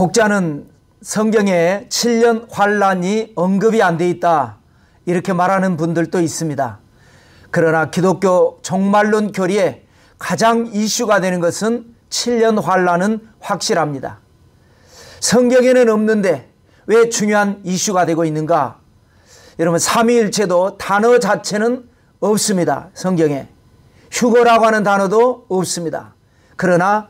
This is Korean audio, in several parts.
곡자는 성경에 7년 환란이 언급이 안 돼 있다 이렇게 말하는 분들도 있습니다. 그러나 기독교 종말론 교리에 가장 이슈가 되는 것은 7년 환란은 확실합니다. 성경에는 없는데 왜 중요한 이슈가 되고 있는가? 여러분, 삼위일체도 단어 자체는 없습니다. 성경에 휴거라고 하는 단어도 없습니다. 그러나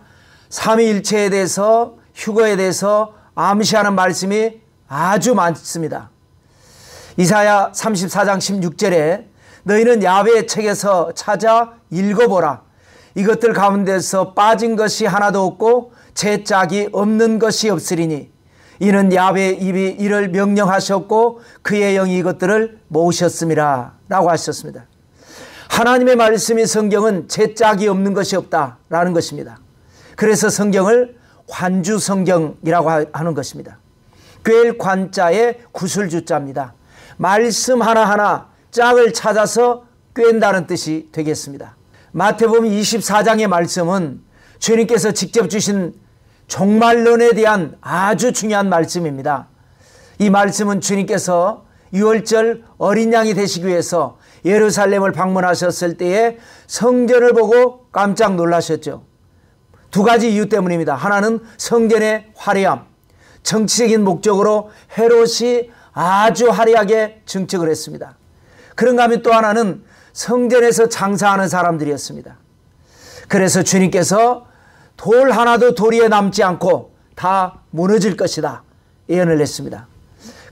삼위일체에 대해서, 휴거에 대해서 암시하는 말씀이 아주 많습니다. 이사야 34장 16절에 너희는 야훼의 책에서 찾아 읽어보라. 이것들 가운데서 빠진 것이 하나도 없고 제 짝이 없는 것이 없으리니 이는 야훼의 입이 이를 명령하셨고 그의 영이 이것들을 모으셨음이라 라고 하셨습니다. 하나님의 말씀이 성경은 제 짝이 없는 것이 없다라는 것입니다. 그래서 성경을 관주 성경이라고 하는 것입니다. 꿰일 관자의 구슬주자입니다. 말씀 하나하나 짝을 찾아서 꿰인다는 뜻이 되겠습니다. 마태복음 24장의 말씀은 주님께서 직접 주신 종말론에 대한 아주 중요한 말씀입니다. 이 말씀은 주님께서 유월절 어린 양이 되시기 위해서 예루살렘을 방문하셨을 때에 성전을 보고 깜짝 놀라셨죠. 두 가지 이유 때문입니다. 하나는 성전의 화려함, 정치적인 목적으로 헤롯이 아주 화려하게 증축을 했습니다. 그런가 하면 또 하나는 성전에서 장사하는 사람들이었습니다. 그래서 주님께서 돌 하나도 도리에 남지 않고 다 무너질 것이다 예언을 했습니다.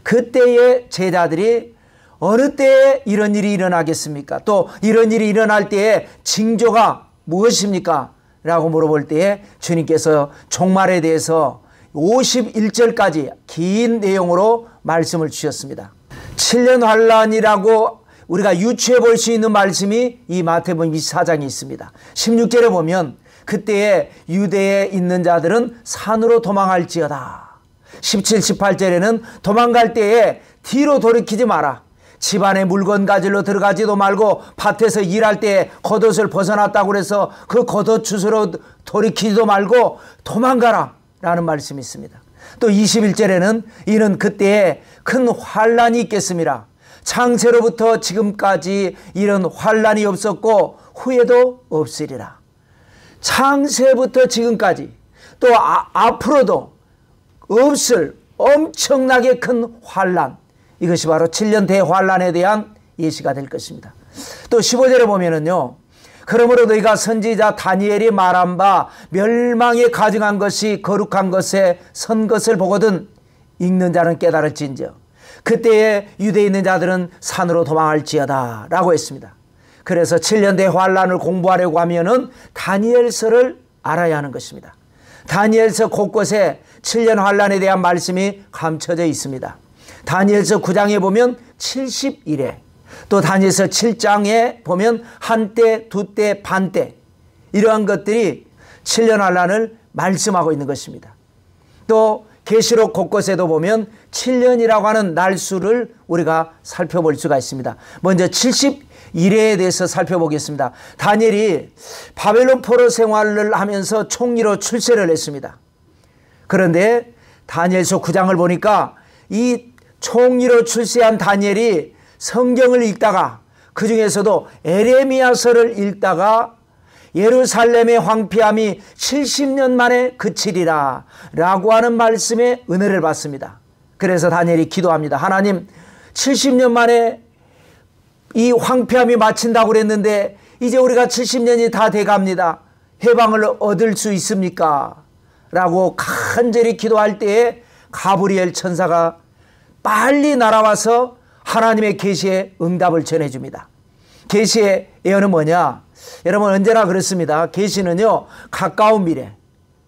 그때의 제자들이 어느 때에 이런 일이 일어나겠습니까? 또 이런 일이 일어날 때에 징조가 무엇입니까? 라고 물어볼 때에 주님께서 종말에 대해서 51절까지 긴 내용으로 말씀을 주셨습니다. 7년 환란이라고 우리가 유추해 볼 수 있는 말씀이 이 마태복음 24장에 있습니다. 16절에 보면 그때에 유대에 있는 자들은 산으로 도망할지어다. 17, 18절에는 도망갈 때에 뒤로 돌이키지 마라. 집안에 물건 가지러 들어가지도 말고 밭에서 일할 때에 겉옷을 벗어났다고 해서 그 겉옷 주스러 돌이키지도 말고 도망가라 라는 말씀이 있습니다. 또 21절에는 이는 그때에 큰 환란이 있겠습니다. 창세로부터 지금까지 이런 환란이 없었고 후에도 없으리라. 창세부터 지금까지 또 앞으로도 없을 엄청나게 큰 환란, 이것이 바로 7년 대환란에 대한 예시가 될 것입니다. 또 15절에 보면은요, 그러므로 너희가 선지자 다니엘이 말한 바 멸망에 가증한 것이 거룩한 것에 선 것을 보거든 읽는 자는 깨달을진저 그때에 유대에 있는 자들은 산으로 도망할지어다 라고 했습니다. 그래서 7년 대환란을 공부하려고 하면은 다니엘서를 알아야 하는 것입니다. 다니엘서 곳곳에 7년 환란에 대한 말씀이 감춰져 있습니다. 다니엘서 9장에 보면 70일에, 또 다니엘서 7장에 보면 한때, 두때, 반때, 이러한 것들이 7년 환란을 말씀하고 있는 것입니다. 또 계시록 곳곳에도 보면 7년이라고 하는 날수를 우리가 살펴볼 수가 있습니다. 먼저 70일에 대해서 살펴보겠습니다. 다니엘이 바벨론 포로 생활을 하면서 총리로 출세를 했습니다. 그런데 다니엘서 9장을 보니까 이 총리로 출세한 다니엘이 성경을 읽다가 그 중에서도 에레미야서를 읽다가 예루살렘의 황폐함이 70년 만에 그치리라 라고 하는 말씀에 은혜를 받습니다. 그래서 다니엘이 기도합니다. 하나님, 70년 만에 이 황폐함이 마친다고 그랬는데 이제 우리가 70년이 다 돼갑니다. 해방을 얻을 수 있습니까? 라고 간절히 기도할 때에 가브리엘 천사가 빨리 날아와서 하나님의 계시의 응답을 전해줍니다. 계시의 예언은 뭐냐? 여러분, 언제나 그렇습니다. 계시는요, 가까운 미래,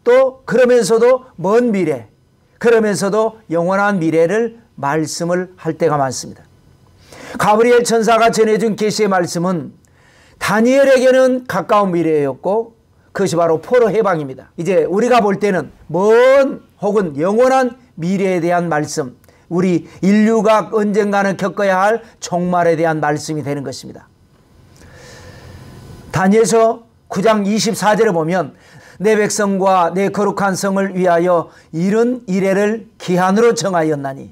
또 그러면서도 먼 미래, 그러면서도 영원한 미래를 말씀을 할 때가 많습니다. 가브리엘 천사가 전해준 계시의 말씀은 다니엘에게는 가까운 미래였고 그것이 바로 포로 해방입니다. 이제 우리가 볼 때는 먼 혹은 영원한 미래에 대한 말씀, 우리 인류가 언젠가는 겪어야 할 종말에 대한 말씀이 되는 것입니다. 다니엘서 9장 24절에 보면 내 백성과 내 거룩한 성을 위하여 이런 이래를 기한으로 정하였나니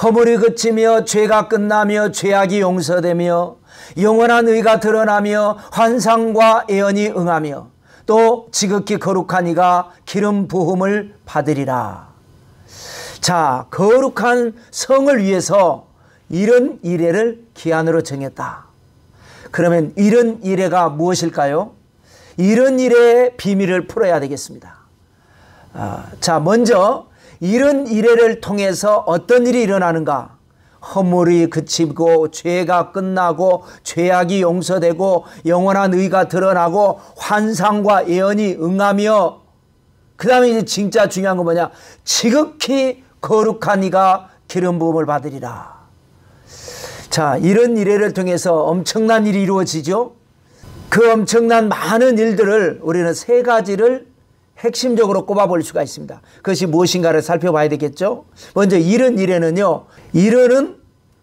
허물이 그치며 죄가 끝나며 죄악이 용서되며 영원한 의가 드러나며 환상과 예언이 응하며 또 지극히 거룩한 이가 기름 부음을 받으리라. 자, 거룩한 성을 위해서 이런 이래를 기한으로 정했다. 그러면 이런 이래가 무엇일까요? 이런 이래의 비밀을 풀어야 되겠습니다. 자, 먼저 이런 이래를 통해서 어떤 일이 일어나는가? 허물이 그치고 죄가 끝나고 죄악이 용서되고 영원한 의가 드러나고 환상과 예언이 응하며, 그 다음에 이제 진짜 중요한 건 뭐냐? 지극히 거룩한 이가 기름 부음을 받으리라. 자, 이런 이래를 통해서 엄청난 일이 이루어지죠. 그 엄청난 많은 일들을 우리는 세 가지를 핵심적으로 꼽아볼 수가 있습니다. 그것이 무엇인가를 살펴봐야 되겠죠. 먼저 이런 이래는요, 이런은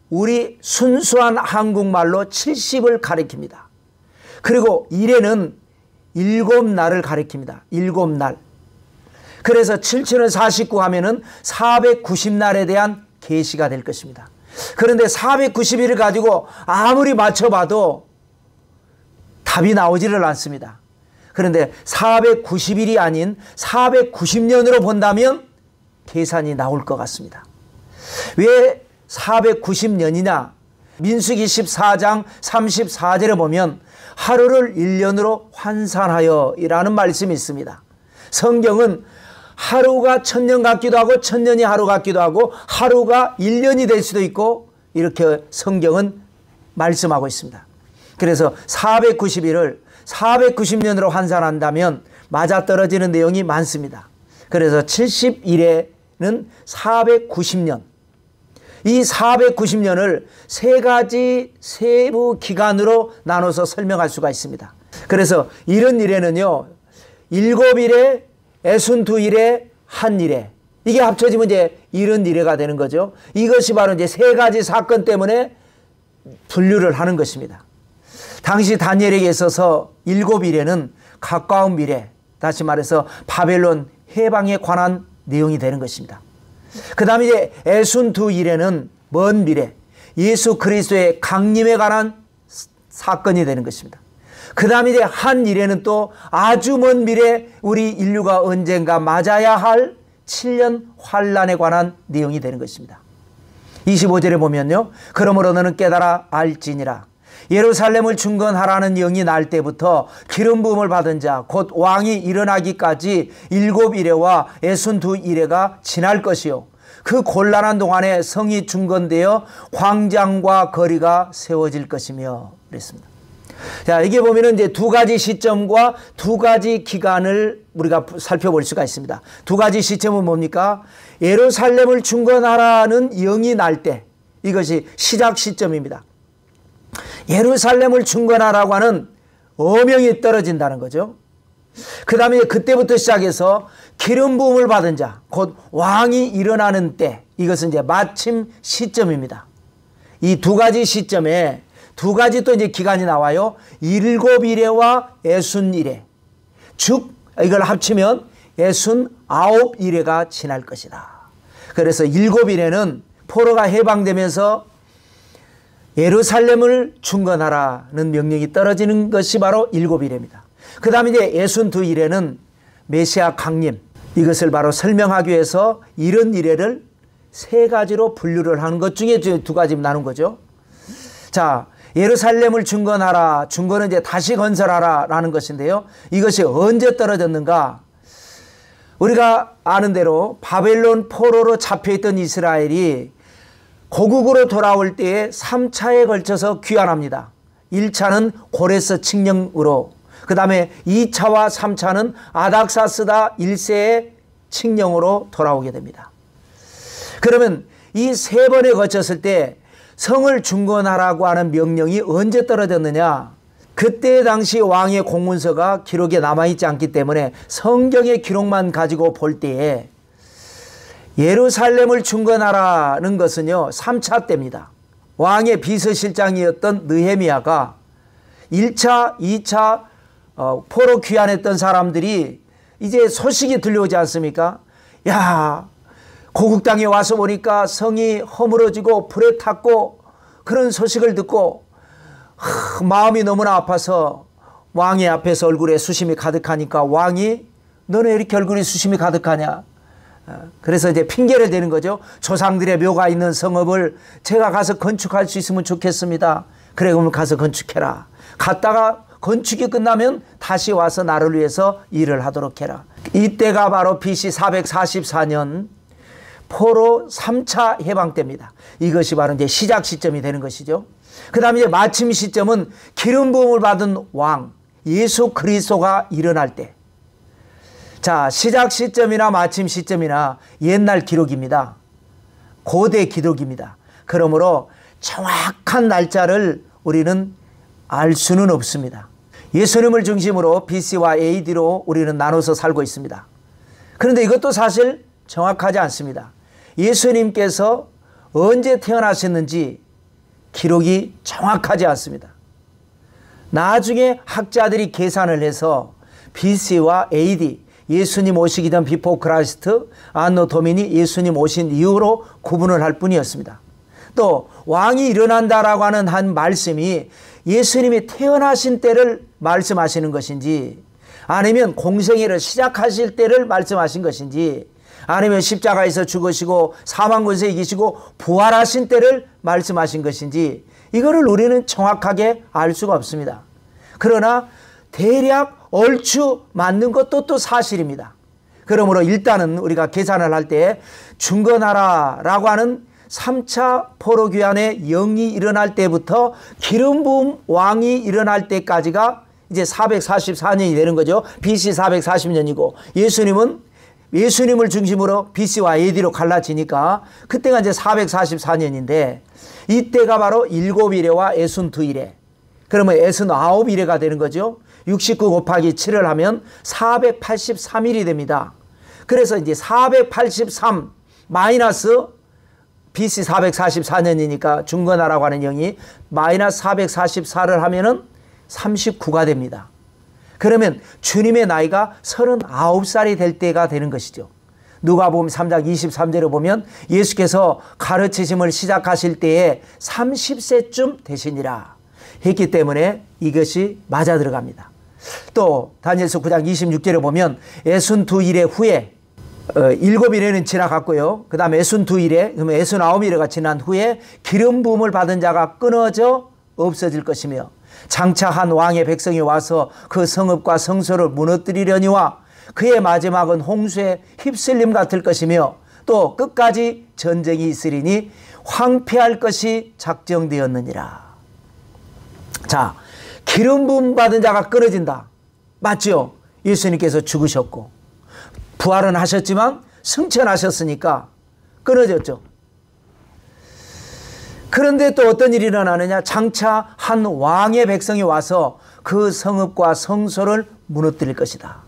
우리 순수한 한국말로 70을 가리킵니다. 그리고 이래는 7날을 가리킵니다. 7날. 그래서 7,000을 49 하면은 490날에 대한 계시가 될 것입니다. 그런데 490일을 가지고 아무리 맞춰봐도 답이 나오지를 않습니다. 그런데 490일이 아닌 490년으로 본다면 계산이 나올 것 같습니다. 왜 490년이냐? 민수기 14장 34절에 보면 하루를 1년으로 환산하여 이라는 말씀이 있습니다. 성경은 하루가 1000년 같기도 하고 1000년이 하루 같기도 하고 하루가 1년이 될 수도 있고, 이렇게 성경은 말씀하고 있습니다. 그래서 490일을 490년으로 환산한다면 맞아떨어지는 내용이 많습니다. 그래서 70일에는 490년, 이 490년을 세 가지 세부 기간으로 나눠서 설명할 수가 있습니다. 그래서 이런 일에는요, 7일에 62일에 한 일에, 이게 합쳐지면 이제 이런 일회가 되는 거죠. 이것이 바로 이제 세 가지 사건 때문에 분류를 하는 것입니다. 당시 다니엘에게 있어서 7일에는 가까운 미래, 다시 말해서 바벨론 해방에 관한 내용이 되는 것입니다. 그 다음에 이제 62일에는 먼 미래, 예수 그리스도의 강림에 관한 사건이 되는 것입니다. 그 다음에 이제 한 일에는 또 아주 먼 미래, 우리 인류가 언젠가 맞아야 할 7년 환란에 관한 내용이 되는 것입니다. 25절에 보면요, 그러므로 너는 깨달아 알지니라. 예루살렘을 중건하라는 영이 날 때부터 기름 부음을 받은 자 곧 왕이 일어나기까지 7일에와 62일에가 지날 것이요, 그 곤란한 동안에 성이 중건되어 광장과 거리가 세워질 것이며 그랬습니다. 자, 이게 보면은 이제 두 가지 시점과 두 가지 기간을 우리가 살펴볼 수가 있습니다. 두 가지 시점은 뭡니까? 예루살렘을 중건하라는 영이 날 때, 이것이 시작 시점입니다. 예루살렘을 중건하라고 하는 어명이 떨어진다는 거죠. 그 다음에 그때부터 시작해서 기름 부음을 받은 자, 곧 왕이 일어나는 때, 이것은 이제 마침 시점입니다. 이 두 가지 시점에 두 가지 또 이제 기간이 나와요. 7일에와 61일. 즉, 이걸 합치면 69일에가 지날 것이다. 그래서 7일에는 포로가 해방되면서 예루살렘을 중건하라는 명령이 떨어지는 것이 바로 7일입니다. 그 다음에 이제 62일에는 메시아 강림, 이것을 바로 설명하기 위해서 이런 이래를 세 가지로 분류를 하는 것 중에 두 가지 나눈 거죠. 자, 예루살렘을 중건하라. 중건은 이제 다시 건설하라 라는 것인데요. 이것이 언제 떨어졌는가? 우리가 아는 대로 바벨론 포로로 잡혀있던 이스라엘이 고국으로 돌아올 때에 3차에 걸쳐서 귀환합니다. 1차는 고레스 칙령으로, 그 다음에 2차와 3차는 아닥사스다 1세의 칙령으로 돌아오게 됩니다. 그러면 이 세 번에 거쳤을 때 성을 중건하라고 하는 명령이 언제 떨어졌느냐? 그때 당시 왕의 공문서가 기록에 남아있지 않기 때문에 성경의 기록만 가지고 볼 때에 예루살렘을 중건하라는 것은요, 3차 때입니다. 왕의 비서실장이었던 느헤미야가 1차, 2차 포로 귀환했던 사람들이 이제 소식이 들려오지 않습니까? 야, 고국 땅에 와서 보니까 성이 허물어지고 불에 탔고, 그런 소식을 듣고 마음이 너무나 아파서 왕의 앞에서 얼굴에 수심이 가득하니까 왕이 너는 이렇게 얼굴에 수심이 가득하냐? 그래서 이제 핑계를 대는 거죠. 조상들의 묘가 있는 성읍을 제가 가서 건축할 수 있으면 좋겠습니다. 그래, 그러면 가서 건축해라. 갔다가 건축이 끝나면 다시 와서 나를 위해서 일을 하도록 해라. 이때가 바로 BC 444년 포로 3차 해방 때입니다. 이것이 바로 이제 시작 시점이 되는 것이죠. 그 다음에 이제 마침 시점은 기름 부음을 받은 왕 예수 그리스도가 일어날 때. 자, 시작 시점이나 마침 시점이나 옛날 기록입니다. 고대 기록입니다. 그러므로 정확한 날짜를 우리는 알 수는 없습니다. 예수님을 중심으로 BC와 AD로 우리는 나눠서 살고 있습니다. 그런데 이것도 사실 정확하지 않습니다. 예수님께서 언제 태어나셨는지 기록이 정확하지 않습니다. 나중에 학자들이 계산을 해서 BC와 AD, 예수님 오시기 전 비포 크라이스트, 안노 도미니, 예수님 오신 이후로 구분을 할 뿐이었습니다. 또 왕이 일어난다라고 하는 한 말씀이 예수님이 태어나신 때를 말씀하시는 것인지, 아니면 공생애를 시작하실 때를 말씀하신 것인지, 아니면 십자가에서 죽으시고 사망권세 이기시고 부활하신 때를 말씀하신 것인지, 이거를 우리는 정확하게 알 수가 없습니다. 그러나 대략 얼추 맞는 것도 또 사실입니다. 그러므로 일단은 우리가 계산을 할 때 중건하라라고 하는 3차 포로귀환의 영이 일어날 때부터 기름 부음 왕이 일어날 때까지가 이제 444년이 되는 거죠. BC 440년이고 예수님을 중심으로 BC와 AD로 갈라지니까 그때가 이제 444년인데, 이때가 바로 7일에와 62일에, 그러면 69일에가 되는 거죠. 69 곱하기 7을 하면 483일이 됩니다. 그래서 이제 483 마이너스 BC 444년이니까 중건하라고 하는 영이 마이너스 444를 하면은 39가 됩니다. 그러면 주님의 나이가 39살이 될 때가 되는 것이죠. 누가복음 3장 23절에 보면 예수께서 가르치심을 시작하실 때에 30세쯤 되시니라 했기 때문에 이것이 맞아 들어갑니다. 또 다니엘서 9장 26절에 보면 62일의 후에 7일에는 지나갔고요. 그 다음에 62일에, 그러면 69일에가 지난 후에 기름 부음을 받은 자가 끊어져 없어질 것이며, 장차 한 왕의 백성이 와서 그 성읍과 성소를 무너뜨리려니와 그의 마지막은 홍수에 휩쓸림 같을 것이며, 또 끝까지 전쟁이 있으리니 황폐할 것이 작정되었느니라. 자, 기름 부음 받은 자가 끊어진다. 맞죠? 예수님께서 죽으셨고 부활은 하셨지만 승천하셨으니까 끊어졌죠. 그런데 또 어떤 일이 일어나느냐? 장차 한 왕의 백성이 와서 그 성읍과 성소를 무너뜨릴 것이다.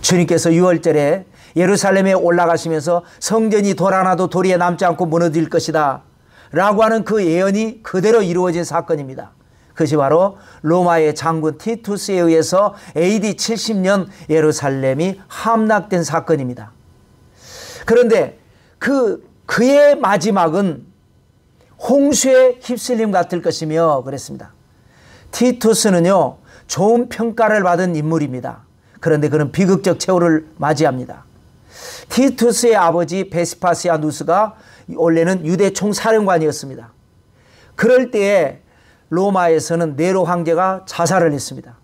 주님께서 6월절에 예루살렘에 올라가시면서 성전이 돌 하나도 도리에 남지 않고 무너질 것이다 라고 하는 그 예언이 그대로 이루어진 사건입니다. 그것이 바로 로마의 장군 티투스에 의해서 AD 70년 예루살렘이 함락된 사건입니다. 그런데 그의 마지막은 홍수에 휩쓸림 같을 것이며 그랬습니다. 티투스는요, 좋은 평가를 받은 인물입니다. 그런데 그는 비극적 최후를 맞이합니다. 티투스의 아버지 베스파시아누스가 원래는 유대 총사령관이었습니다. 그럴 때에 로마에서는 네로 황제가 자살을 했습니다.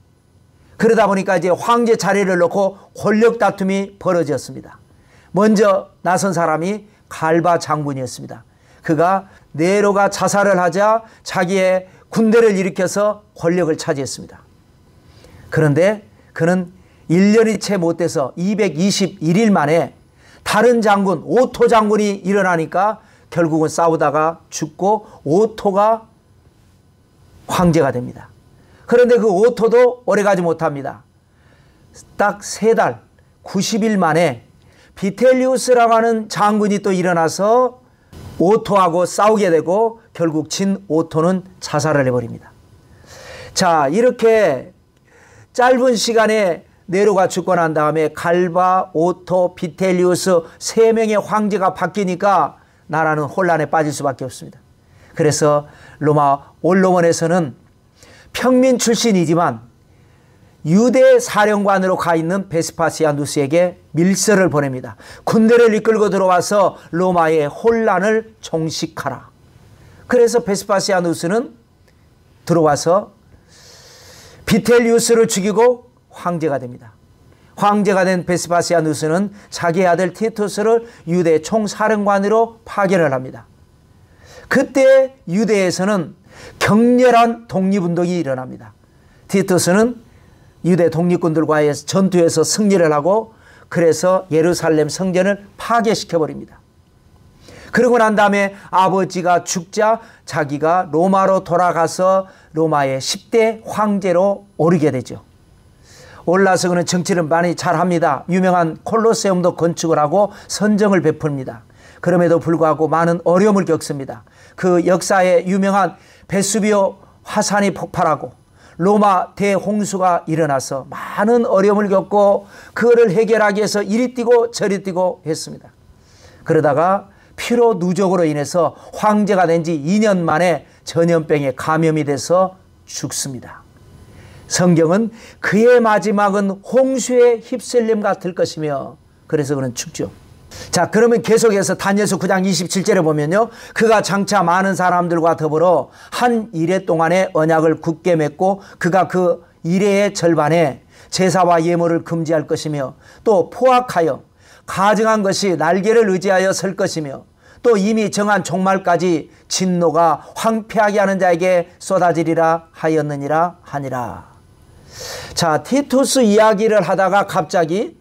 그러다 보니까 이제 황제 자리를 놓고 권력 다툼이 벌어졌습니다. 먼저 나선 사람이 갈바 장군이었습니다. 그가 네로가 자살을 하자 자기의 군대를 일으켜서 권력을 차지했습니다. 그런데 그는 1년이 채 못 돼서 221일 만에 다른 장군 오토 장군이 일어나니까 결국은 싸우다가 죽고 오토가 황제가 됩니다. 그런데 그 오토도 오래가지 못합니다. 딱 3달 90일 만에 비텔리우스라고 하는 장군이 또 일어나서 오토하고 싸우게 되고 결국 진 오토는 자살을 해버립니다. 자, 이렇게 짧은 시간에 네로가 죽고 난 다음에 갈바, 오토, 비텔리우스 3명의 황제가 바뀌니까 나라는 혼란에 빠질 수밖에 없습니다. 그래서 로마 원로원에서는 평민 출신이지만 유대 사령관으로 가 있는 베스파시아누스에게 밀서를 보냅니다. 군대를 이끌고 들어와서 로마의 혼란을 종식하라. 그래서 베스파시아누스는 들어와서 비텔리우스를 죽이고 황제가 됩니다. 황제가 된 베스파시아누스는 자기 아들 티투스를 유대 총사령관으로 파견을 합니다. 그때 유대에서는 격렬한 독립운동이 일어납니다. 티투스는 유대 독립군들과의 전투에서 승리를 하고 그래서 예루살렘 성전을 파괴시켜버립니다. 그러고 난 다음에 아버지가 죽자 자기가 로마로 돌아가서 로마의 10대 황제로 오르게 되죠. 올라서 그는 정치를 많이 잘합니다. 유명한 콜로세움도 건축을 하고 선정을 베풉니다. 그럼에도 불구하고 많은 어려움을 겪습니다. 그 역사에 유명한 베수비오 화산이 폭발하고 로마 대홍수가 일어나서 많은 어려움을 겪고 그거를 해결하기 위해서 이리 뛰고 저리 뛰고 했습니다. 그러다가 피로 누적으로 인해서 황제가 된 지 2년 만에 전염병에 감염이 돼서 죽습니다. 성경은 그의 마지막은 홍수에 휩쓸림 같을 것이며 그래서 그는 죽죠. 자, 그러면 계속해서 다니엘서 9장 27절에 보면요. 그가 장차 많은 사람들과 더불어 한 이레 동안의 언약을 굳게 맺고 그가 그 이레의 절반에 제사와 예물을 금지할 것이며 또 포악하여 가증한 것이 날개를 의지하여 설 것이며 또 이미 정한 종말까지 진노가 황폐하게 하는 자에게 쏟아지리라 하였느니라 하니라. 자, 티투스 이야기를 하다가 갑자기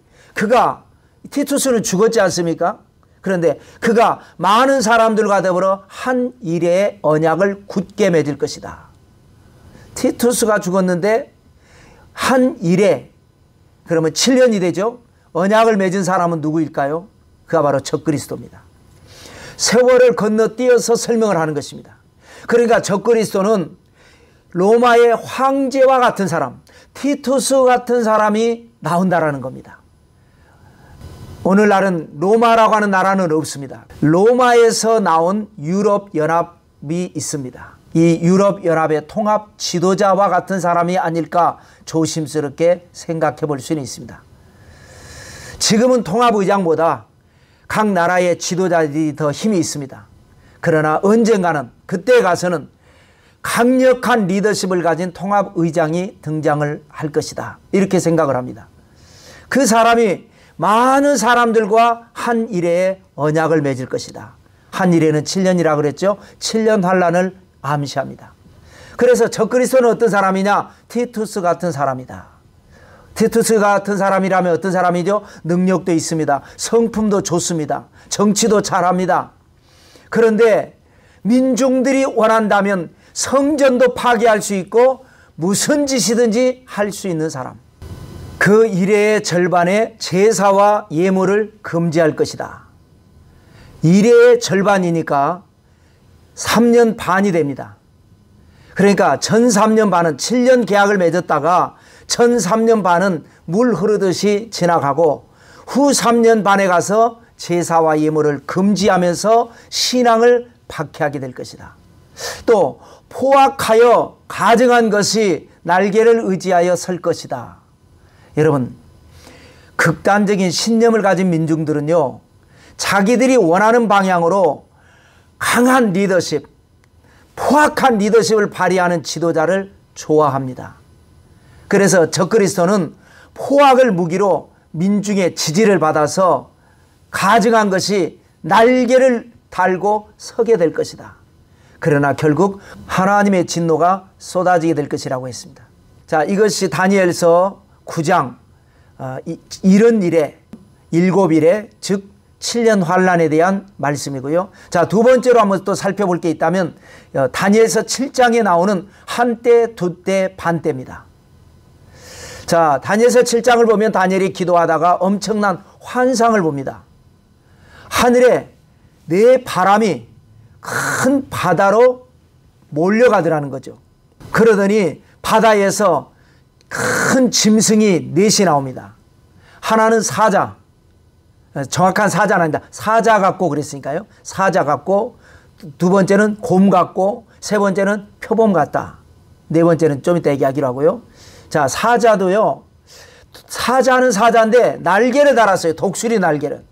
티투스는 죽었지 않습니까? 그런데 그가 많은 사람들과 더불어 한 이레의 언약을 굳게 맺을 것이다. 티투스가 죽었는데 한 이레, 그러면 7년이 되죠. 언약을 맺은 사람은 누구일까요? 그가 바로 적그리스도입니다. 세월을 건너뛰어서 설명을 하는 것입니다. 그러니까 적그리스도는 로마의 황제와 같은 사람, 티투스 같은 사람이 나온다라는 겁니다. 오늘날은 로마라고 하는 나라는 없습니다. 로마에서 나온 유럽연합이 있습니다. 이 유럽연합의 통합 지도자와 같은 사람이 아닐까 조심스럽게 생각해 볼 수는 있습니다. 지금은 통합의장보다 각 나라의 지도자들이 더 힘이 있습니다. 그러나 언젠가는 그때 가서는 강력한 리더십을 가진 통합의장이 등장을 할 것이다. 이렇게 생각을 합니다. 그 사람이 많은 사람들과 한 이레의 언약을 맺을 것이다. 한 이레는 7년이라고 그랬죠. 7년 환란을 암시합니다. 그래서 적그리스도는 어떤 사람이냐? 티투스 같은 사람이다. 티투스 같은 사람이라면 어떤 사람이죠? 능력도 있습니다. 성품도 좋습니다. 정치도 잘합니다. 그런데 민중들이 원한다면 성전도 파괴할 수 있고 무슨 짓이든지 할 수 있는 사람. 그 이레의 절반에 제사와 예물을 금지할 것이다. 이레의 절반이니까 3년 반이 됩니다. 그러니까 전 3년 반은 7년 계약을 맺었다가 전 3년 반은 물 흐르듯이 지나가고 후 3년 반에 가서 제사와 예물을 금지하면서 신앙을 박해하게 될 것이다. 또 포악하여 가증한 것이 날개를 의지하여 설 것이다. 여러분, 극단적인 신념을 가진 민중들은요, 자기들이 원하는 방향으로 강한 리더십, 포악한 리더십을 발휘하는 지도자를 좋아합니다. 그래서 적그리스도는 포악을 무기로 민중의 지지를 받아서 가증한 것이 날개를 달고 서게 될 것이다. 그러나 결국 하나님의 진노가 쏟아지게 될 것이라고 했습니다. 자, 이것이 다니엘서 9장 71에 7일에 즉 7년 환란에 대한 말씀이고요. 자, 두 번째로 한번 또 살펴볼 게 있다면 다니엘서 7장에 나오는 한때, 두때, 반때입니다. 자, 다니엘서 7장을 보면 다니엘이 기도하다가 엄청난 환상을 봅니다. 하늘에 네 바람이 큰 바다로 몰려가더라는 거죠. 그러더니 바다에서 큰 짐승이 넷이 나옵니다. 하나는 사자, 정확한 사자는 아니다. 사자 같고 그랬으니까요. 사자 같고, 두 번째는 곰 같고, 세 번째는 표범 같다. 네 번째는 좀 이따 얘기하기로 하고요. 자, 사자도요. 사자는 사자인데 날개를 달았어요. 독수리 날개를.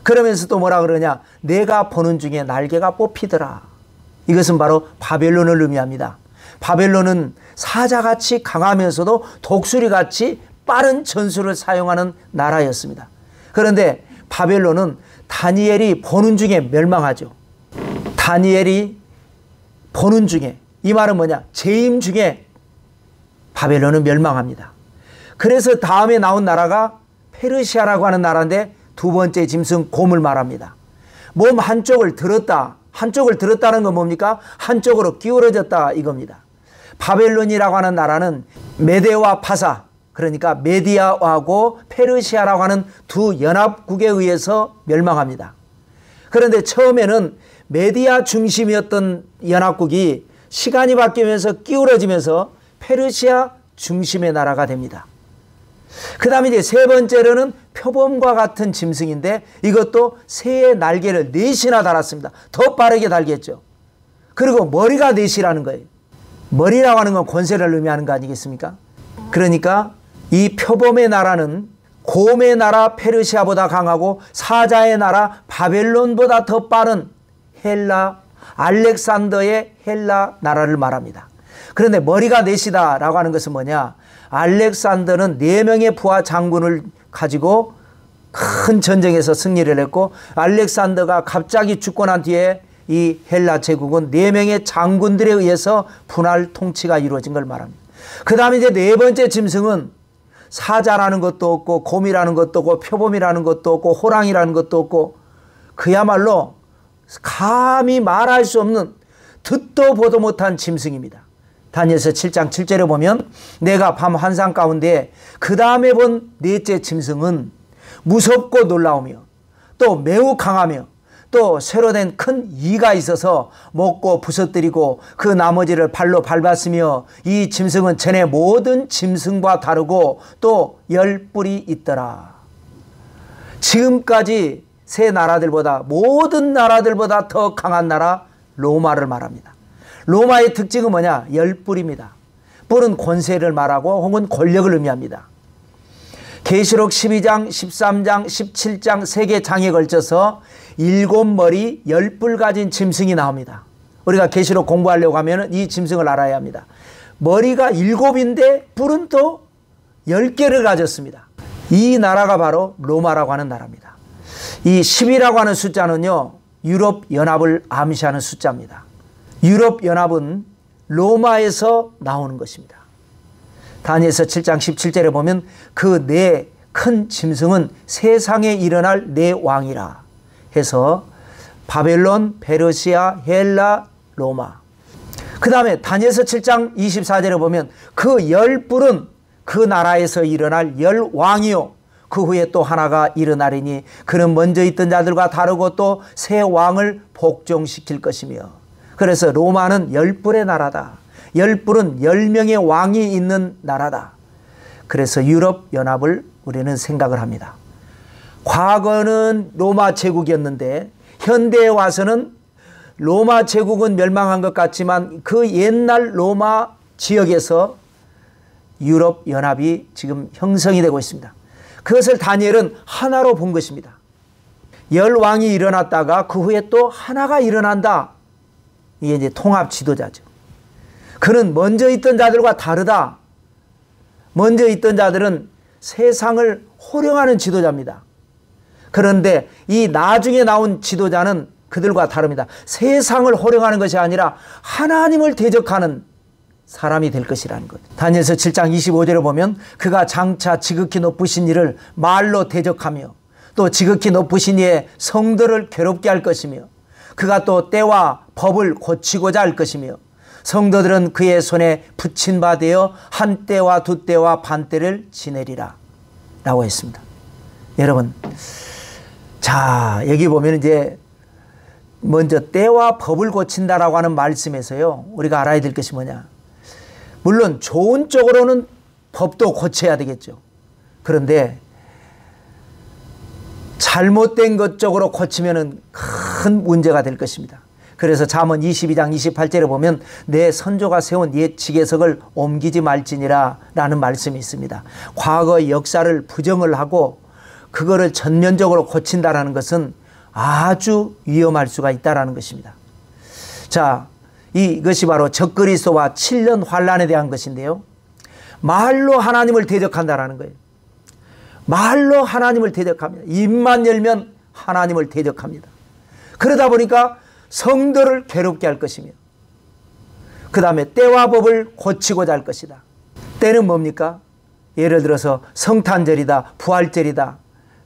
그러면서 또 뭐라 그러냐. 내가 보는 중에 날개가 뽑히더라. 이것은 바로 바벨론을 의미합니다. 바벨론은 사자같이 강하면서도 독수리같이 빠른 전술을 사용하는 나라였습니다. 그런데 바벨론은 다니엘이 보는 중에 멸망하죠. 다니엘이 보는 중에, 이 말은 뭐냐, 재임 중에 바벨론은 멸망합니다. 그래서 다음에 나온 나라가 페르시아라고 하는 나라인데 두 번째 짐승 곰을 말합니다. 몸 한쪽을 들었다. 한쪽을 들었다는 건 뭡니까? 한쪽으로 기울어졌다 이겁니다. 바벨론이라고 하는 나라는 메데와 파사, 그러니까 메디아하고 페르시아라고 하는 두 연합국에 의해서 멸망합니다. 그런데 처음에는 메디아 중심이었던 연합국이 시간이 바뀌면서 기울어지면서 페르시아 중심의 나라가 됩니다. 그 다음에 이제 세 번째로는 표범과 같은 짐승인데 이것도 새의 날개를 넷이나 달았습니다. 더 빠르게 달겠죠. 그리고 머리가 넷이라는 거예요. 머리라고 하는 건 권세를 의미하는 거 아니겠습니까? 그러니까 이 표범의 나라는 곰의 나라 페르시아보다 강하고 사자의 나라 바벨론보다 더 빠른 헬라, 알렉산더의 헬라 나라를 말합니다. 그런데 머리가 넷이다라고 하는 것은 뭐냐? 알렉산더는 4명의 부하 장군을 가지고 큰 전쟁에서 승리를 했고, 알렉산더가 갑자기 죽고 난 뒤에 이 헬라 제국은 4명의 장군들에 의해서 분할 통치가 이루어진 걸 말합니다. 그 다음에 이제 네 번째 짐승은 사자라는 것도 없고 곰이라는 것도 없고 표범이라는 것도 없고 호랑이라는 것도 없고 그야말로 감히 말할 수 없는 듣도 보도 못한 짐승입니다. 다니엘서 7장 7절에 보면 내가 밤 환상 가운데 그 다음에 본 넷째 짐승은 무섭고 놀라우며 또 매우 강하며 또 새로 된 큰 이가 있어서 먹고 부서뜨리고 그 나머지를 발로 밟았으며 이 짐승은 전에 모든 짐승과 다르고 또 10뿔이 있더라. 지금까지 세 나라들보다 모든 나라들보다 더 강한 나라 로마를 말합니다. 로마의 특징은 뭐냐? 10뿔입니다. 뿔은 권세를 말하고 혹은 권력을 의미합니다. 계시록 12장, 13장, 17장 3개 장에 걸쳐서 7머리 10뿔 가진 짐승이 나옵니다. 우리가 계시록 공부하려고 하면 이 짐승을 알아야 합니다. 머리가 7인데 뿔은 또 10개를 가졌습니다. 이 나라가 바로 로마라고 하는 나라입니다. 이 10이라고 하는 숫자는요, 유럽연합을 암시하는 숫자입니다. 유럽연합은 로마에서 나오는 것입니다. 다니엘서 7장 17절에 보면 그 네 큰 짐승은 세상에 일어날 네 왕이라 해서 바벨론, 페르시아, 헬라, 로마. 그 다음에 다니엘서 7장 24절에 보면 그 10뿔은 그 나라에서 일어날 10왕이요 그 후에 또 하나가 일어나리니 그는 먼저 있던 자들과 다르고 또 새 왕을 복종시킬 것이며, 그래서 로마는 10뿔의 나라다. 10뿔은 10명의 왕이 있는 나라다. 그래서 유럽연합을 우리는 생각을 합니다. 과거는 로마 제국이었는데 현대에 와서는 로마 제국은 멸망한 것 같지만 그 옛날 로마 지역에서 유럽연합이 지금 형성이 되고 있습니다. 그것을 다니엘은 하나로 본 것입니다. 10왕이 일어났다가 그 후에 또 하나가 일어난다. 이게 이제 통합 지도자죠. 그는 먼저 있던 자들과 다르다. 먼저 있던 자들은 세상을 호령하는 지도자입니다. 그런데 이 나중에 나온 지도자는 그들과 다릅니다. 세상을 호령하는 것이 아니라 하나님을 대적하는 사람이 될 것이라는 것. 다니엘서 7장 25절에 보면 그가 장차 지극히 높으신 이를 말로 대적하며 또 지극히 높으신 이의 성도를 괴롭게 할 것이며 그가 또 때와 법을 고치고자 할 것이며 성도들은 그의 손에 붙인 바 되어 한 때와 두 때와 반 때를 지내리라 라고 했습니다. 여러분, 자, 여기 보면 이제 먼저 때와 법을 고친다라고 하는 말씀에서요, 우리가 알아야 될 것이 뭐냐? 물론 좋은 쪽으로는 법도 고쳐야 되겠죠. 그런데 잘못된 것 쪽으로 고치면은 큰 문제가 될 것입니다. 그래서 잠언 22장 28절에 보면 내 선조가 세운 옛 지계석을 옮기지 말지니라 라는 말씀이 있습니다. 과거의 역사를 부정을 하고 그거를 전면적으로 고친다라는 것은 아주 위험할 수가 있다라는 것입니다. 자, 이것이 바로 적그리스도와 7년 환란에 대한 것인데요. 말로 하나님을 대적한다라는 거예요. 말로 하나님을 대적합니다. 입만 열면 하나님을 대적합니다. 그러다 보니까 성도를 괴롭게 할 것이며 그 다음에 때와 법을 고치고자 할 것이다. 때는 뭡니까? 예를 들어서 성탄절이다, 부활절이다.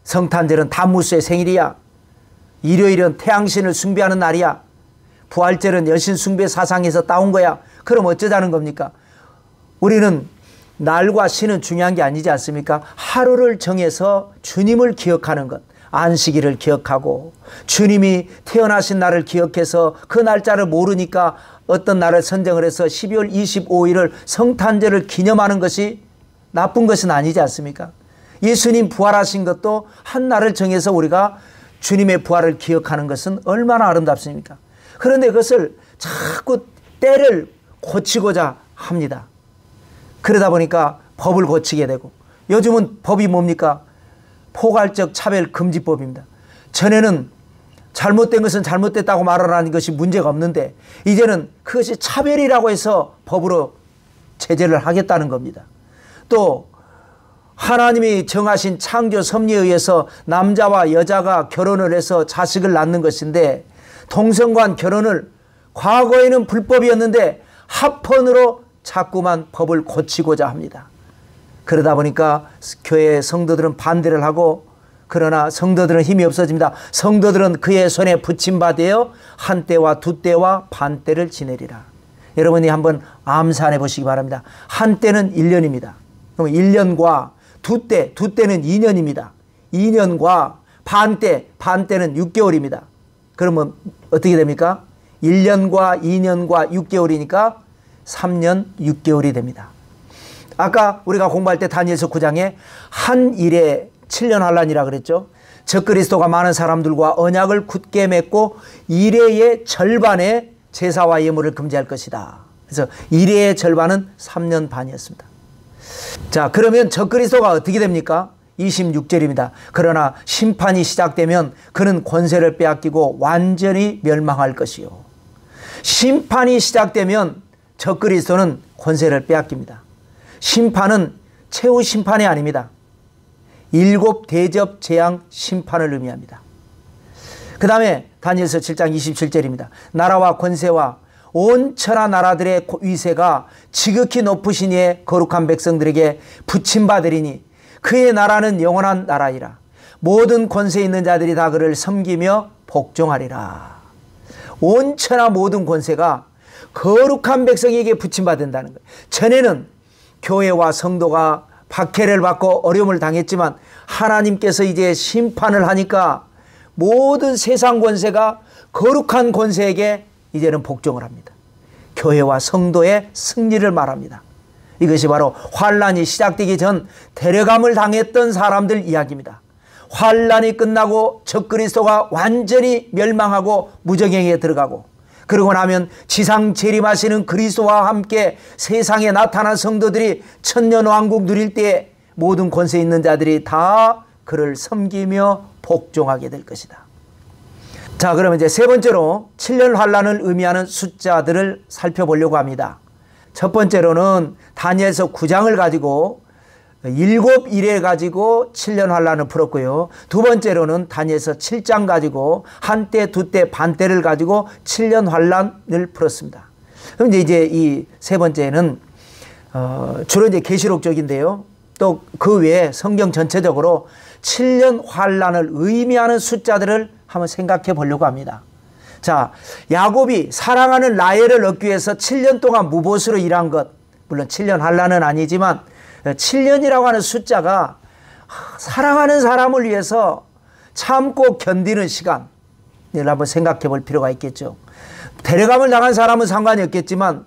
성탄절은 다무스의 생일이야. 일요일은 태양신을 숭배하는 날이야. 부활절은 여신 숭배 사상에서 따온 거야. 그럼 어쩌자는 겁니까? 우리는 날과 시는 중요한 게 아니지 않습니까? 하루를 정해서 주님을 기억하는 것, 안식일을 기억하고 주님이 태어나신 날을 기억해서 그 날짜를 모르니까 어떤 날을 선정을 해서 12월 25일을 성탄절을 기념하는 것이 나쁜 것은 아니지 않습니까? 예수님 부활하신 것도 한 날을 정해서 우리가 주님의 부활을 기억하는 것은 얼마나 아름답습니까? 그런데 그것을 자꾸 때를 고치고자 합니다. 그러다 보니까 법을 고치게 되고 요즘은 법이 뭡니까? 포괄적 차별금지법입니다. 전에는 잘못된 것은 잘못됐다고 말하라는 것이 문제가 없는데 이제는 그것이 차별이라고 해서 법으로 제재를 하겠다는 겁니다. 또 하나님이 정하신 창조 섭리에 의해서 남자와 여자가 결혼을 해서 자식을 낳는 것인데 동성간 결혼을 과거에는 불법이었는데 합헌으로 자꾸만 법을 고치고자 합니다. 그러다 보니까 교회 성도들은 반대를 하고 그러나 성도들은 힘이 없어집니다. 성도들은 그의 손에 붙임받아 한 때와 두 때와 반 때를 지내리라. 여러분이 한번 암산해 보시기 바랍니다. 한 때는 1년입니다. 그럼 1년과 두 때는 2년입니다. 2년과 반 때는 6개월입니다. 그러면 어떻게 됩니까? 1년과 2년과 6개월이니까 3년 6개월이 됩니다. 아까 우리가 공부할 때 다니엘서 9장에 한 일에 7년 환란이라 그랬죠. 적그리스도가 많은 사람들과 언약을 굳게 맺고 일회의 절반의 제사와 예물을 금지할 것이다. 그래서 일회의 절반은 3년 반이었습니다. 자, 그러면 적그리스도가 어떻게 됩니까? 26절입니다. 그러나 심판이 시작되면 그는 권세를 빼앗기고 완전히 멸망할 것이요. 심판이 시작되면 적그리스도는 권세를 빼앗깁니다. 심판은 최후 심판이 아닙니다. 7 대접 재앙 심판을 의미합니다. 그 다음에 다니엘서 7장 27절입니다. 나라와 권세와 온 천하 나라들의 위세가 지극히 높으신 이의 거룩한 백성들에게 붙임받으리니 그의 나라는 영원한 나라이라. 모든 권세 있는 자들이 다 그를 섬기며 복종하리라. 온 천하 모든 권세가 거룩한 백성에게 붙임받는다는 거예요. 전에는 교회와 성도가 박해를 받고 어려움을 당했지만 하나님께서 이제 심판을 하니까 모든 세상 권세가 거룩한 권세에게 이제는 복종을 합니다. 교회와 성도의 승리를 말합니다. 이것이 바로 환란이 시작되기 전 데려감을 당했던 사람들 이야기입니다. 환란이 끝나고 적그리스도가 완전히 멸망하고 무저갱에 들어가고 그러고 나면 지상 재림하시는 그리스도와 함께 세상에 나타난 성도들이 천년왕국 누릴 때에 모든 권세 있는 자들이 다 그를 섬기며 복종하게 될 것이다. 자, 그러면 이제 세 번째로 7년 환란을 의미하는 숫자들을 살펴보려고 합니다. 첫 번째로는 다니엘서 9장을 가지고 7일에 가지고 7년 환란을 풀었고요. 두 번째로는 다니엘서 7장 가지고 한 때, 두 때, 반 때를 가지고 7년 환란을 풀었습니다. 그럼 이제 이 세 번째는 주로 이제 계시록 쪽인데요. 또 그 외에 성경 전체적으로 7년 환란을 의미하는 숫자들을 한번 생각해 보려고 합니다. 자, 야곱이 사랑하는 라헬을 얻기 위해서 7년 동안 무보수로 일한 것, 물론 7년 환란은 아니지만 7년이라고 하는 숫자가 사랑하는 사람을 위해서 참고 견디는 시간을 한번 생각해 볼 필요가 있겠죠. 데려감을 당한 사람은 상관이 없겠지만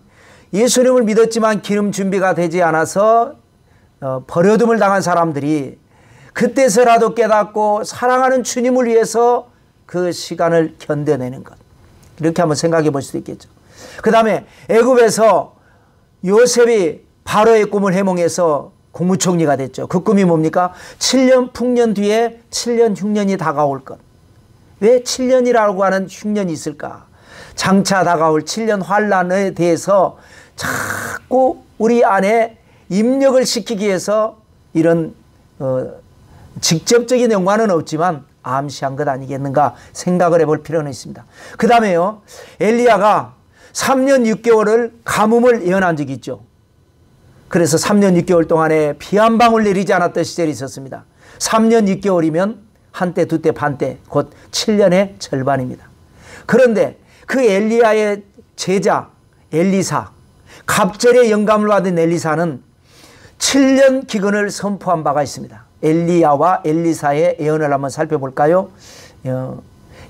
예수님을 믿었지만 기름 준비가 되지 않아서 버려둠을 당한 사람들이 그때서라도 깨닫고 사랑하는 주님을 위해서 그 시간을 견뎌내는 것, 이렇게 한번 생각해 볼 수도 있겠죠. 그 다음에 애굽에서 요셉이 바로의 꿈을 해몽해서 국무총리가 됐죠. 그 꿈이 뭡니까? 7년 풍년 뒤에 7년 흉년이 다가올 것. 왜 7년이라고 하는 흉년이 있을까? 장차 다가올 7년 환란에 대해서 자꾸 우리 안에 입력을 시키기 위해서 이런 직접적인 연관은 없지만 암시한 것 아니겠는가 생각을 해볼 필요는 있습니다. 그 다음에요, 엘리야가 3년 6개월을 가뭄을 예언한 적이 있죠. 그래서 3년 6개월 동안에 비 한 방울 내리지 않았던 시절이 있었습니다. 3년 6개월이면 한때 두때 반때 곧 7년의 절반입니다. 그런데 그 엘리야의 제자 엘리사, 갑절의 영감을 받은 엘리사는 7년 기근을 선포한 바가 있습니다. 엘리야와 엘리사의 예언을 한번 살펴볼까요?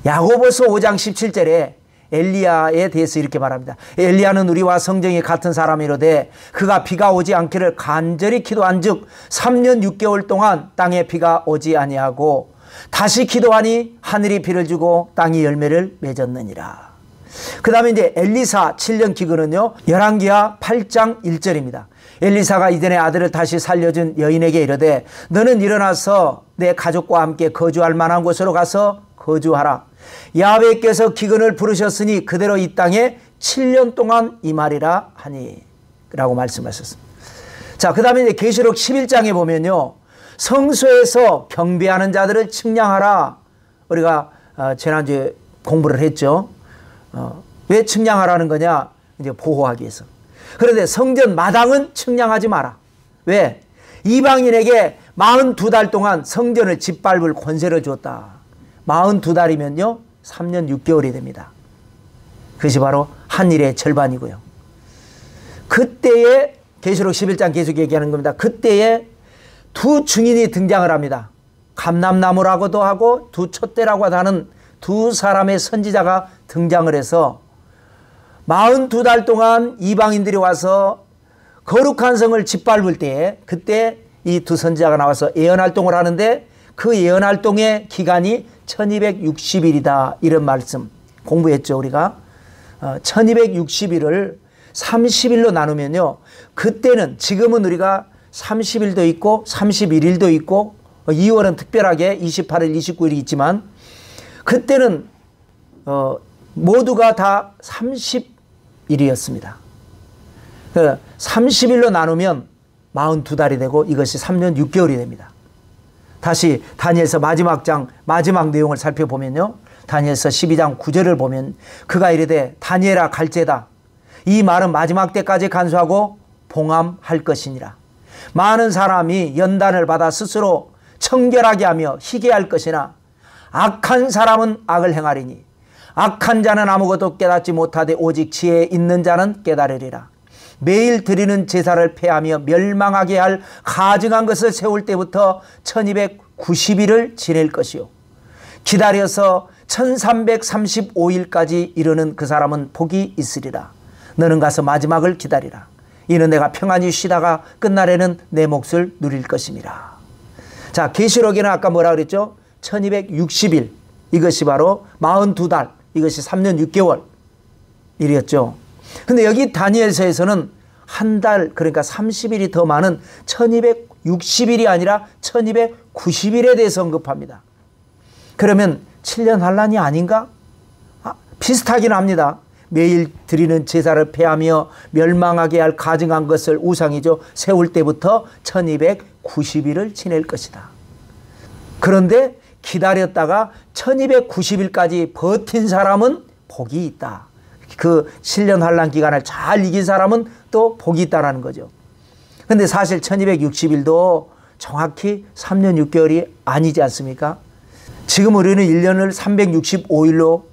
야고보서 5장 17절에 엘리야에 대해서 이렇게 말합니다. 엘리야는 우리와 성정이 같은 사람이로되 그가 비가 오지 않기를 간절히 기도한 즉 3년 6개월 동안 땅에 비가 오지 아니하고 다시 기도하니 하늘이 비를 주고 땅이 열매를 맺었느니라. 그 다음에 이제 엘리사 7년 기근은요, 열왕기하 8장 1절입니다. 엘리사가 이전에 아들을 다시 살려준 여인에게 이르되 너는 일어나서 내 가족과 함께 거주할 만한 곳으로 가서 거주하라. 야훼께서 기근을 부르셨으니 그대로 이 땅에 7년 동안 임하리라 하니 라고 말씀하셨습니다. 자, 그 다음에 이제 계시록 11장에 보면요, 성소에서 경배하는 자들을 측량하라. 우리가 지난주에 공부를 했죠. 왜 측량하라는 거냐? 이제 보호하기 위해서. 그런데 성전 마당은 측량하지 마라. 왜? 이방인에게 42달 동안 성전을 짓밟을 권세를 줬다. 42달이면요 3년 6개월이 됩니다. 그것이 바로 한 일의 절반이고요. 그때에 계시록 11장 계속 얘기하는 겁니다. 그때에 두 증인이 등장을 합니다. 감람나무라고도 하고 두 촛대라고 하는 두 사람의 선지자가 등장을 해서 42달 동안 이방인들이 와서 거룩한 성을 짓밟을 때에 그때 이 두 선지자가 나와서 예언활동을 하는데 그 예언활동의 기간이 1260일이다. 이런 말씀 공부했죠. 우리가 1260일을 30일로 나누면요, 그때는 지금은 우리가 30일도 있고 31일도 있고 2월은 특별하게 28일 29일이 있지만 그때는 모두가 다 30일이었습니다. 30일로 나누면 42달이 되고 이것이 3년 6개월이 됩니다. 다시 다니엘서 마지막 장 마지막 내용을 살펴보면요, 다니엘서 12장 9절을 보면 그가 이르되 다니엘아 갈제다. 이 말은 마지막 때까지 간수하고 봉함할 것이니라. 많은 사람이 연단을 받아 스스로 청결하게 하며 희게 할 것이나 악한 사람은 악을 행하리니 악한 자는 아무것도 깨닫지 못하되 오직 지혜 있는 자는 깨달으리라. 매일 드리는 제사를 폐하며 멸망하게 할 가증한 것을 세울 때부터 1290일을 지낼 것이요 기다려서 1335일까지 이르는 그 사람은 복이 있으리라. 너는 가서 마지막을 기다리라. 이는 내가 평안히 쉬다가 끝날에는 내 몫을 누릴 것임이라. 자, 계시록에는 아까 뭐라 그랬죠? 1260일, 이것이 바로 42달, 이것이 3년 6개월 일이었죠. 근데 여기 다니엘서에서는 한 달, 그러니까 30일이 더 많은 1260일이 아니라 1290일에 대해서 언급합니다. 그러면 7년 환란이 아닌가? 비슷하긴 합니다. 매일 드리는 제사를 폐하며 멸망하게 할 가증한 것을 우상이죠 세울 때부터 1290일을 지낼 것이다. 그런데 기다렸다가 1290일까지 버틴 사람은 복이 있다. 그 7년 환란 기간을 잘 이긴 사람은 또 복이 있다라는 거죠. 그런데 사실 1260일도 정확히 3년 6개월이 아니지 않습니까? 지금 우리는 1년을 365일로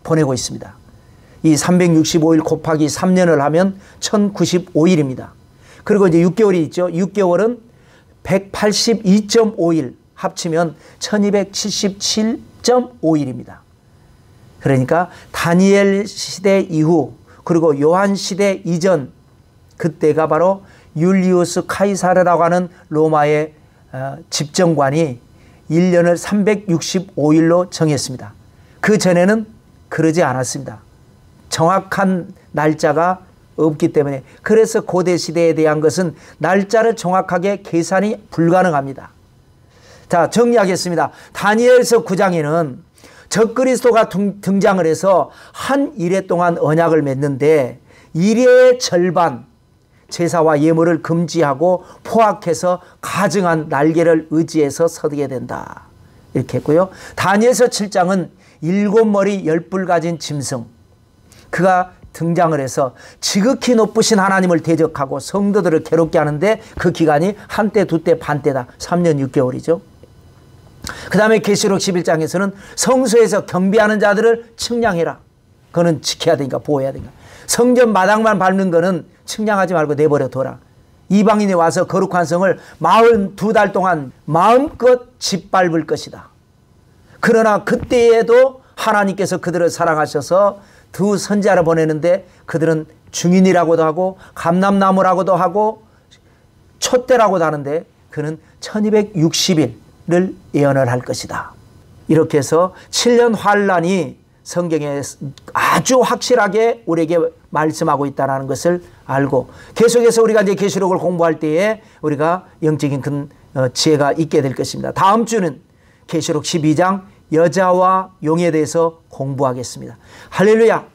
보내고 있습니다. 이 365일 곱하기 3년을 하면 1095일입니다. 그리고 이제 6개월이 있죠. 6개월은 182.5일 합치면 1277.5일입니다. 그러니까 다니엘 시대 이후 그리고 요한 시대 이전, 그때가 바로 율리우스 카이사르라고 하는 로마의 집정관이 1년을 365일로 정했습니다. 그 전에는 그러지 않았습니다. 정확한 날짜가 없기 때문에, 그래서 고대 시대에 대한 것은 날짜를 정확하게 계산이 불가능합니다. 자, 정리하겠습니다. 다니엘서 9장에는 적그리스도가 등장을 해서 한 이래 동안 언약을 맺는데, 이래의 절반 제사와 예물을 금지하고 포악해서 가증한 날개를 의지해서 서게 된다, 이렇게 했고요. 다니엘서 7장은 7머리 10뿔 가진 짐승, 그가 등장을 해서 지극히 높으신 하나님을 대적하고 성도들을 괴롭게 하는데, 그 기간이 한때 두때 반때다, 3년 6개월이죠. 그 다음에 계시록 11장에서는 성소에서 경비하는 자들을 측량해라. 그거는 지켜야 되니까, 보호해야 되니까. 성전 마당만 밟는 거는 측량하지 말고 내버려 둬라. 이방인이 와서 거룩한 성을 42달 동안 마음껏 짓밟을 것이다. 그러나 그때에도 하나님께서 그들을 사랑하셔서 두 선지자를 보내는데, 그들은 증인이라고도 하고 감람나무라고도 하고 촛대라고도 하는데, 그는 1260일을 예언을 할 것이다. 이렇게 해서 7년 환란이 성경에 아주 확실하게 우리에게 말씀하고 있다는 것을 알고, 계속해서 우리가 이제 계시록을 공부할 때에 우리가 영적인 큰 지혜가 있게 될 것입니다. 다음 주는 계시록 12장 여자와 용에 대해서 공부하겠습니다. 할렐루야.